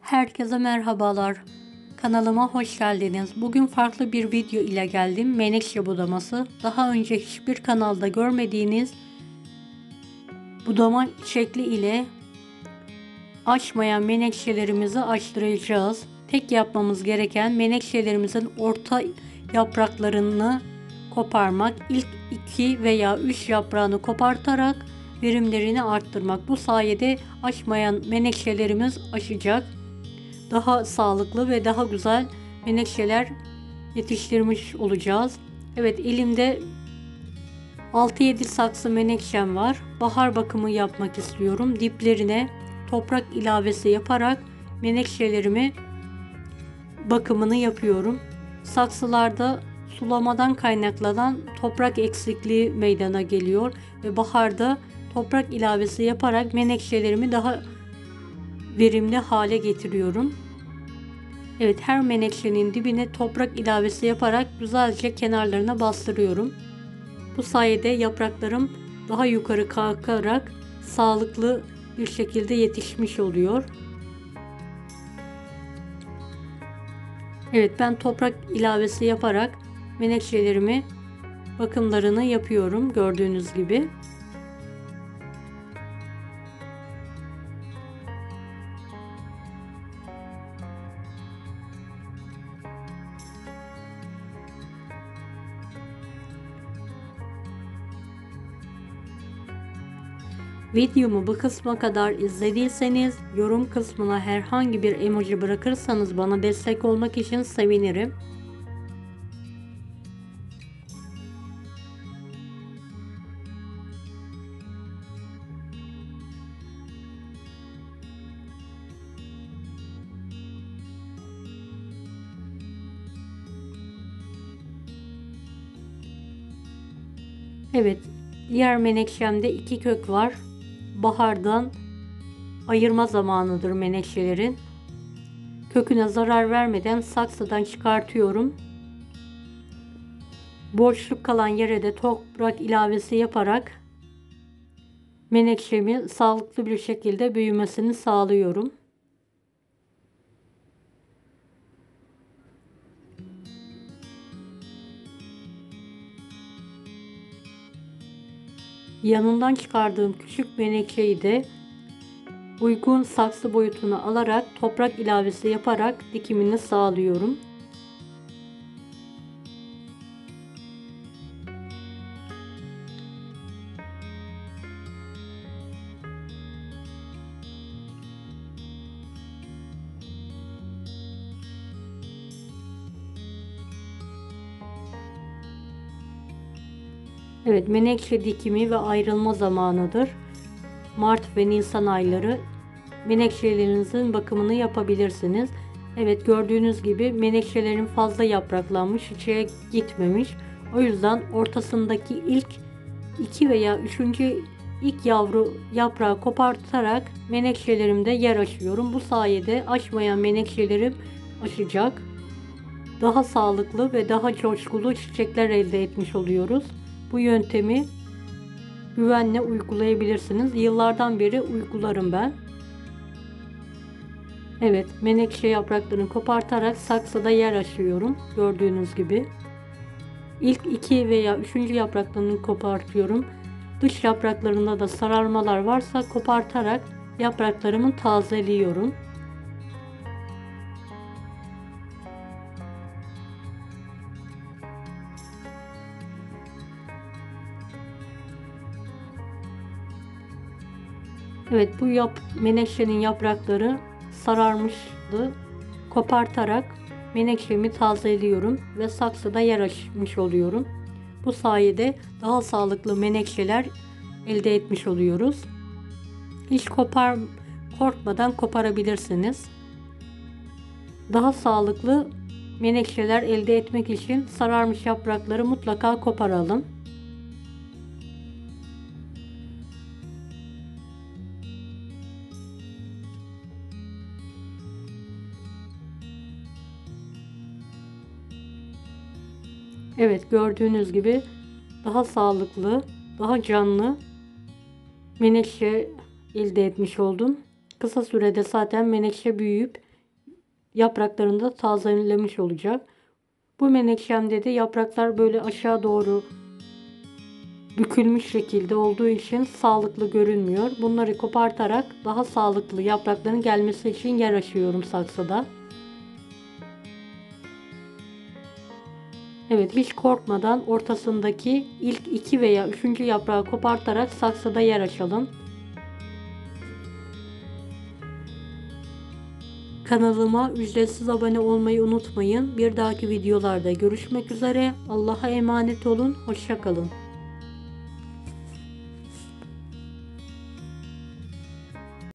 Herkese merhabalar. Kanalıma hoş geldiniz. Bugün farklı bir video ile geldim. Menekşe budaması. Daha önce hiçbir kanalda görmediğiniz budama şekli ile açmayan menekşelerimizi açtıracağız. Tek yapmamız gereken menekşelerimizin orta yapraklarını koparmak. İlk 2 veya 3 yaprağını kopartarak verimlerini arttırmak. Bu sayede açmayan menekşelerimiz açacak. Daha sağlıklı ve daha güzel menekşeler yetiştirmiş olacağız. Evet, elimde 6-7 saksı menekşem var. Bahar bakımı yapmak istiyorum. Diplerine toprak ilavesi yaparak menekşelerimi bakımını yapıyorum. Saksılarda sulamadan kaynaklanan toprak eksikliği meydana geliyor ve baharda toprak ilavesi yaparak menekşelerimi daha verimli hale getiriyorum. Evet, her menekşenin dibine toprak ilavesi yaparak güzelce kenarlarına bastırıyorum. Bu sayede yapraklarım daha yukarı kalkarak sağlıklı bir şekilde yetişmiş oluyor. Evet, ben toprak ilavesi yaparak menekşelerimi bakımlarını yapıyorum gördüğünüz gibi. Videomu bu kısma kadar izlediyseniz yorum kısmına herhangi bir emoji bırakırsanız bana destek olmak için sevinirim. Evet, diğer menekşemde 2 kök var. Bahardan ayırma zamanıdır menekşelerin. Köküne zarar vermeden saksıdan çıkartıyorum. Boşluk kalan yere de toprak ilavesi yaparak menekşemi sağlıklı bir şekilde büyümesini sağlıyorum. Yanından çıkardığım küçük menekşeyi de uygun saksı boyutuna alarak toprak ilavesi yaparak dikimini sağlıyorum. Evet, menekşe dikimi ve ayrılma zamanıdır. Mart ve Nisan ayları menekşelerinizin bakımını yapabilirsiniz. Evet, gördüğünüz gibi menekşelerin fazla yapraklanmış, içeri gitmemiş. O yüzden ortasındaki ilk 2 veya 3. ilk yavru yaprağı kopartarak menekşelerimde yer açıyorum. Bu sayede açmayan menekşelerim açacak. Daha sağlıklı ve daha coşkulu çiçekler elde etmiş oluyoruz. Bu yöntemi güvenle uygulayabilirsiniz. Yıllardan beri uygularım ben. Evet, menekşe yapraklarını kopartarak saksıda yer açıyorum. Gördüğünüz gibi. İlk 2 veya 3. yapraklarını kopartıyorum. Dış yapraklarında da sararmalar varsa kopartarak yapraklarımı tazeliyorum. Evet, bu menekşenin yaprakları sararmıştı. Kopartarak menekşemi tazeliyorum ve saksıda yer açmış oluyorum. Bu sayede daha sağlıklı menekşeler elde etmiş oluyoruz. Hiç korkmadan koparabilirsiniz. Daha sağlıklı menekşeler elde etmek için sararmış yaprakları mutlaka koparalım. Evet, gördüğünüz gibi daha sağlıklı, daha canlı menekşe elde etmiş oldum. Kısa sürede zaten menekşe büyüyüp yapraklarını da tazelemiş olacak. Bu menekşemde de yapraklar böyle aşağı doğru bükülmüş şekilde olduğu için sağlıklı görünmüyor. Bunları kopartarak daha sağlıklı yaprakların gelmesi için yer açıyorum saksıda. Evet, hiç korkmadan ortasındaki ilk 2 veya 3. yaprağı kopartarak saksıda yer açalım. Kanalıma ücretsiz abone olmayı unutmayın. Bir dahaki videolarda görüşmek üzere. Allah'a emanet olun. Hoşça kalın.